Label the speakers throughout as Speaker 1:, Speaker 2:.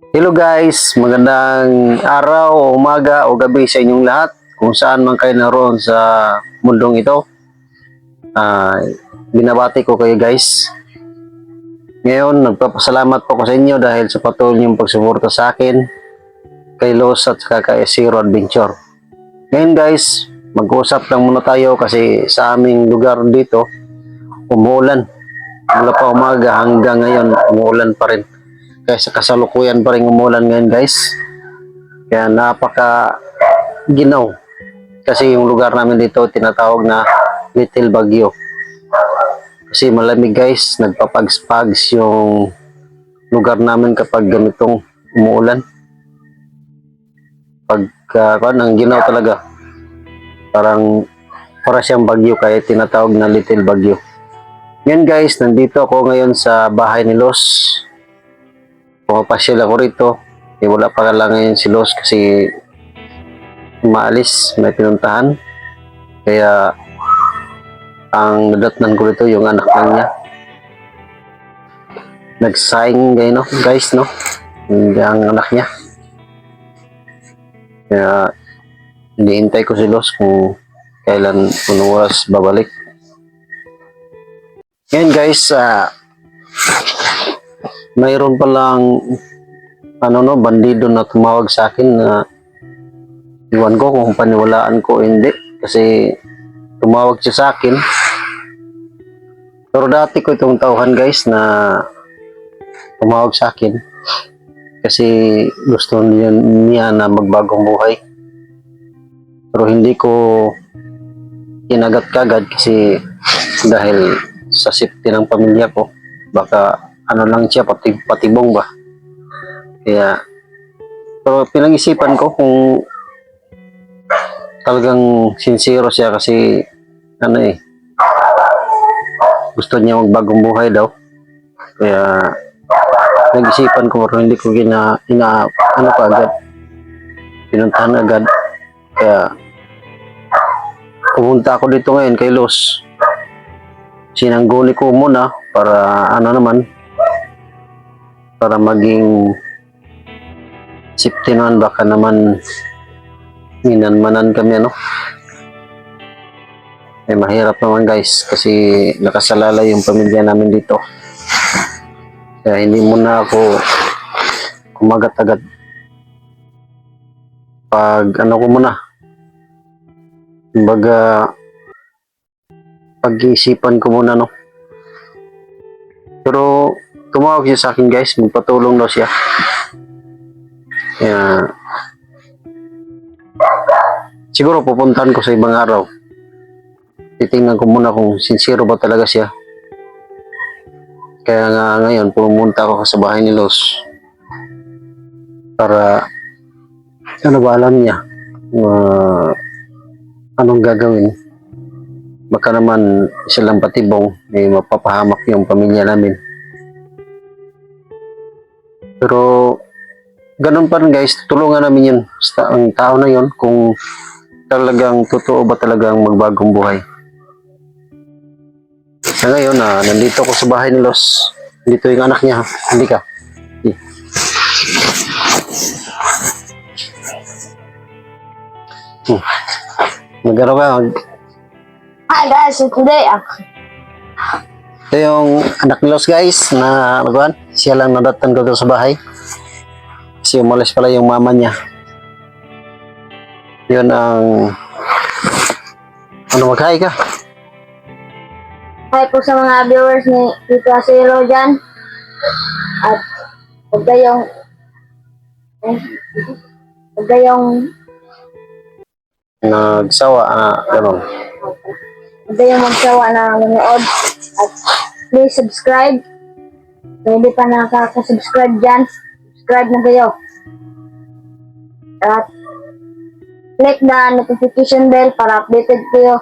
Speaker 1: Hello guys, magandang araw o umaga o gabi sa inyong lahat kung saan man kayo naroon sa mundong ito. Binabati ko kayo guys. Ngayon, nagpapasalamat po ko sa inyo dahil sa patuloy niyong pagsuporta sa akin, kay Los at kay Zero Adventure. Ngayon guys, mag-usap lang muna tayo kasi sa aming lugar dito, umuulan. Mula pa umaga hanggang ngayon, umuulan pa rin. Kaya sa kasalukuyan pa rin umulan ngayon guys. Kaya napaka ginaw. Kasi yung lugar namin dito tinatawag na Little Baguio. Kasi malamig guys, nagpapags-pags yung lugar namin kapag ganitong umuulan. Pagka ang ginaw talaga. Para siyang bagyo kaya tinatawag na Little Baguio. Ngayon guys, nandito ako ngayon sa bahay ni Los. Pumapasyal ako rito. Wala pa lang ngayon si Los kasi maalis, may pinuntahan. Kaya ang nadatnan ko rito yung anak lang niya. Nagsaing no, guys, no? Ang anak niya. Kaya hinihintay ko si Los kung kailan unong oras babalik. Ngayon guys, mayroon palang bandido na tumawag sa akin na iwan ko kung paniwalaan ko o hindi kasi tumawag siya sa akin. Pero dati ko itong tauhan guys na tumawag sa akin kasi gusto niya na magbagong buhay. Pero hindi ko kinagat kagad kasi dahil sa safety ng pamilya ko, baka lang siya, patibong ba. Kaya pero pinag-isipan ko kung talagang sincero siya kasi gusto niya magbagong buhay daw. Kaya nag-isipan ko pero hindi ko agad pinuntahan agad. Kaya pumunta ako dito ngayon kay Los. Sinangguni ko muna para para maging safety naman, baka naman minanmanan kami mahirap naman guys kasi nakasalala yung pamilya namin dito. Kaya hindi muna ako kumagat agad. Pag ko muna, kumbaga pag-iisipan ko muna pero tumawag siya sa akin guys, magpatulong daw siya. Kaya siguro pupuntahan ko sa ibang araw. Titingnan ko muna kung sincero ba talaga siya. Kaya nga ngayon pumunta ako sa bahay ni Los para ba alam niya anong gagawin. Baka naman silang patibong mapapahamak yung pamilya namin. Pero ganun pa rin guys, tulungan namin yun ang tao na yun kung talagang totoo ba talagang magbagong buhay. Sa ngayon nandito ako sa bahay ni Los. Dito yung anak niya. Hindi ka. Magano ka?
Speaker 2: Hi guys, so today
Speaker 1: Ito yung anak ni Los guys na siya lang nadatan ko sa bahay. Kasi umalis pala yung mama niya. Yun ang mag-hi ka.
Speaker 2: hi po sa mga viewers ni Tito Zero dyan. At huwag kayong
Speaker 1: nagsawa ganun.
Speaker 2: Huwag kayong magsawa na manood. At please subscribe. Kung hindi pa nakaka-subscribe dyan, subscribe na kayo. At click the notification bell para updated kayo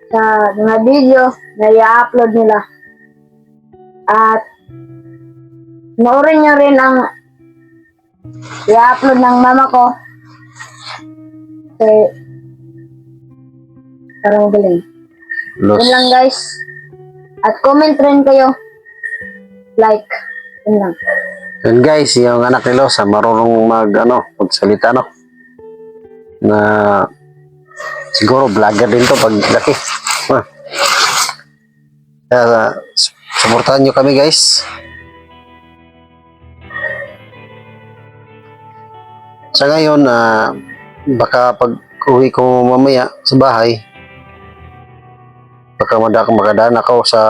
Speaker 2: sa mga video na i-upload nila. At noorin nyo rin ang i-upload ng mama ko. Kasi parang galing.
Speaker 1: Los.
Speaker 2: Yun lang guys. At comment rin kayo. Like. Yun lang.
Speaker 1: Yun guys, yung anak ni Losa marunong magsalita no. Na siguro vlogger din to pag laki. Ah. Kaya suportahan nyo kami guys. Sa ngayon, baka pag uwi ko mamaya sa bahay, baka makadaan ako sa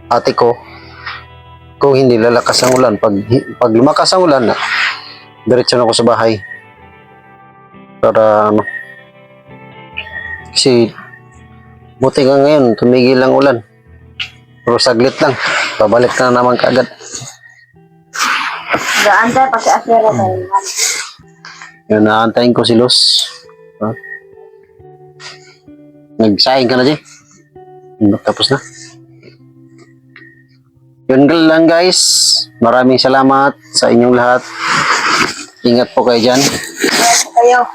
Speaker 1: ate ko. Kung hindi lalakas ang ulan, pag lumakas ang ulan, diretso na ako sa bahay. Para kasi buti nga ngayon, tumigil ang ulan. Pero saglit lang, babalik na naman kaagad.
Speaker 2: Gaantay pa si Asira tayo.
Speaker 1: Yun, naantayin ko si Luz. Nagsaing ka na, Jay? Tapos na. Yun lang guys. Maraming salamat sa inyong lahat. Ingat po kayo dyan.
Speaker 2: Kayo.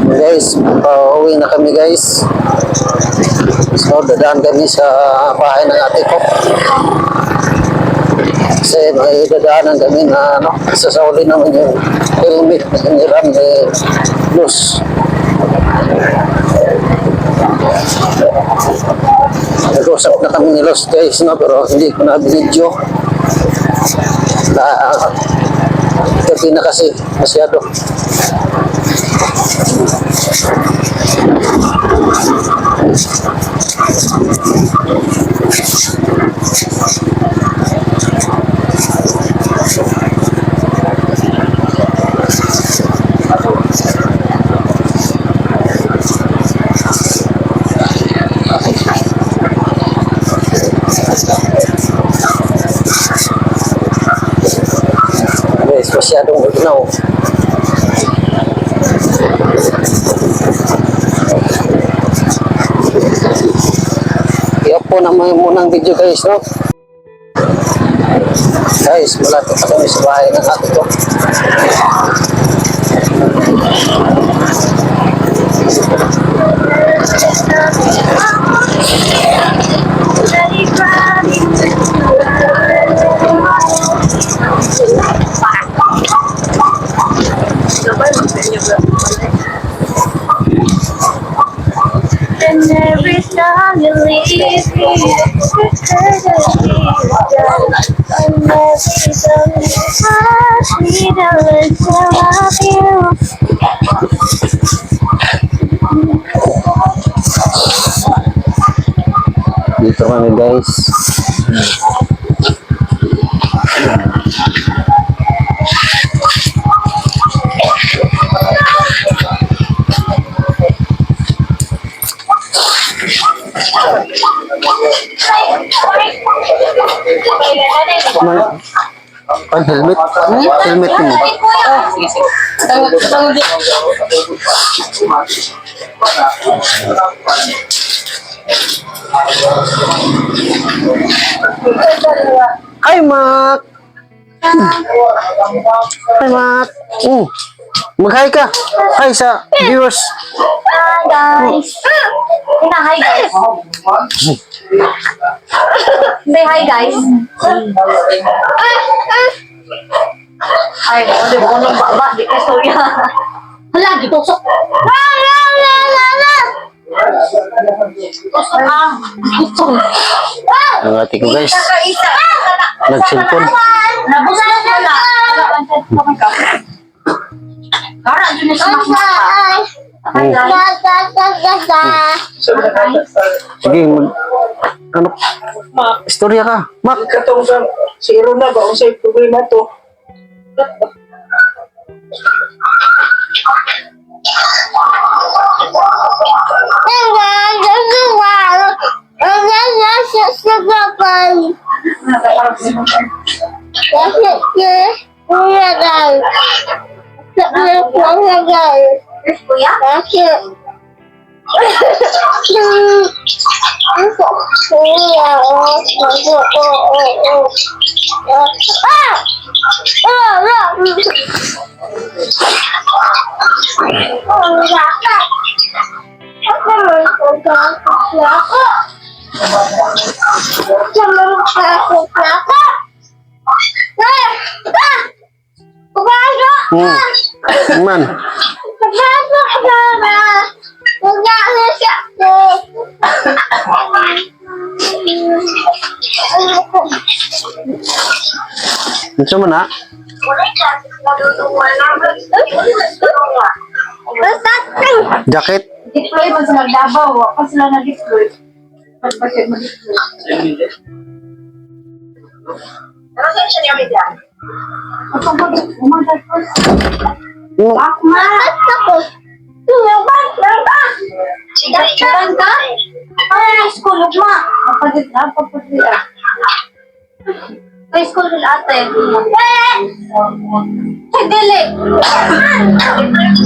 Speaker 1: Guys, pauwi na kami guys. So, dadaan kami sa bahay ng ate ko. Kasi may dadaanan kami na sasauli naman yung helmet na hiniram ni Luz. Nag-usap na kami ni Luz guys, pero hindi ko na binidyo. Gabi na kasi masyado. Guys, masyadong magnaw. I-up po naman muna ang video guys, no? Guys, malapit na kami sa bahay ng ate ko.
Speaker 2: And every time you leave me, it's because of me. And every time you ask me to listen, I feel.
Speaker 1: Dito kami guys. Ang helmet? Helmet mo. Hi, Mac! Hi, Mac! Mag-hi ka! Hi sa viewers!
Speaker 2: Hi guys! Hi guys! Say hi guys! Ay, hindi ko nung baba, di ka storya. Hala, gitusok! Tusok ah! Tusok!
Speaker 1: Ang ate ko guys. Nag-cellphone.
Speaker 2: Nabusan ko na! Kara, dun na siya makita.
Speaker 1: Sige, istorya ka. Mac!
Speaker 3: Katong si Irona ba kung sa'yo problema to?
Speaker 2: Kuya? Pasok na ako! Pumasok!
Speaker 1: Man.
Speaker 2: Pumasok na! Pumasok siya ako!
Speaker 1: Gusto mo na? Jacket?
Speaker 2: Deploy man sa Davao, wala sila na-deploy. Pagpasyon mo deploy. Ano saan siya niya bigyan? Ako ba? Umagal ko. Bakma! Ako! Tumaban ka! Tumaban ka? Ay, high school, ugma! Papadila. High school nila ate. Ay, dili!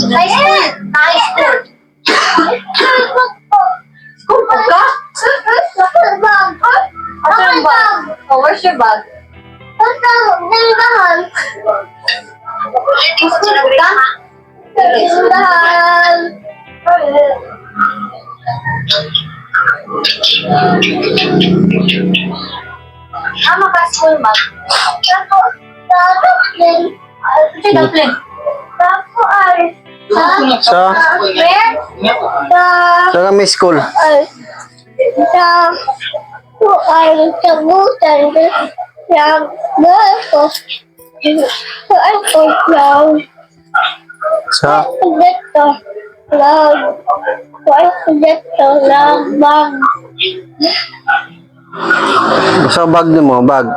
Speaker 2: High school! High school! School po ka? Asa yung bag? Oh, where's your bag? School po ka? Ama ka school bag? Ito yung dumpling.
Speaker 1: Sa kami school. Sa sa bag ni mo, bag.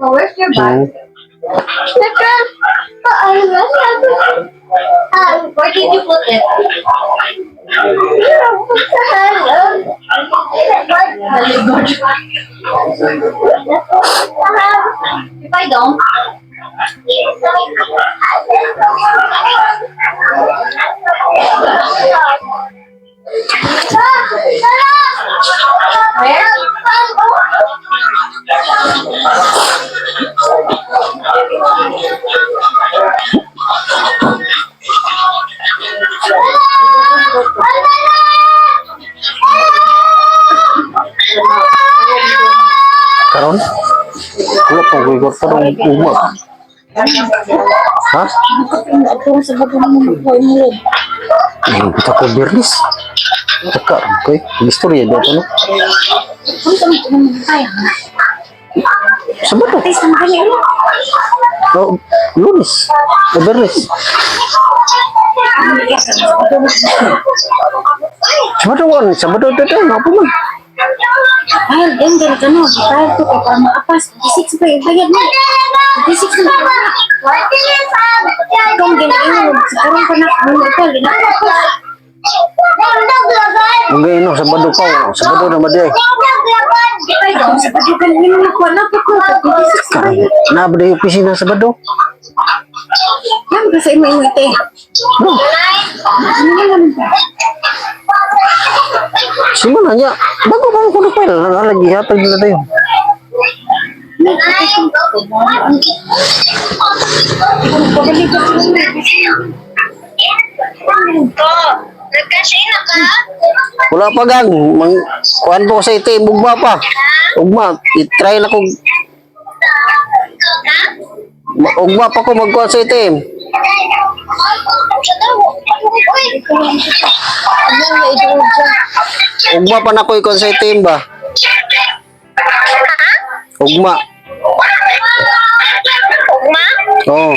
Speaker 2: Oh, where's your bag? Where did you put it? If I don't,
Speaker 1: Karon? Wala pang gugot pa ng umag. Ha? Kita ko berlis. Taka, okay. Istorya dito, no? Sabado. Oh, Lunes. Berlis. Sabado dito, apa man?
Speaker 2: ay, din ganito no. Bayad ko para makapas. 26 ba yung bayad mo? 26 na ba? Kung ganito, sigurong ko na kung ito, linakapos.
Speaker 1: Okay, no, Sabado pa. Sabado na ba di?
Speaker 2: Ay, dong, sa pagkakan nyo na ko, napako, 26 na bayad.
Speaker 1: Nabada yung opisina Sabado.
Speaker 2: Yan ba sa imo ite?
Speaker 1: No,
Speaker 2: Ano na naman ba?
Speaker 1: simana niya. Bago ba ako na pala? Nalagi, hatag nila tayo. Wala pa gang. Kuhan po ko sa ite, bugma pa. Ugma, itry na kong... Ugma pa ko magkuhan sa ite. Ugma pa na ko ikon sa ite ba? Ugma.
Speaker 2: Ugma?
Speaker 1: Oo.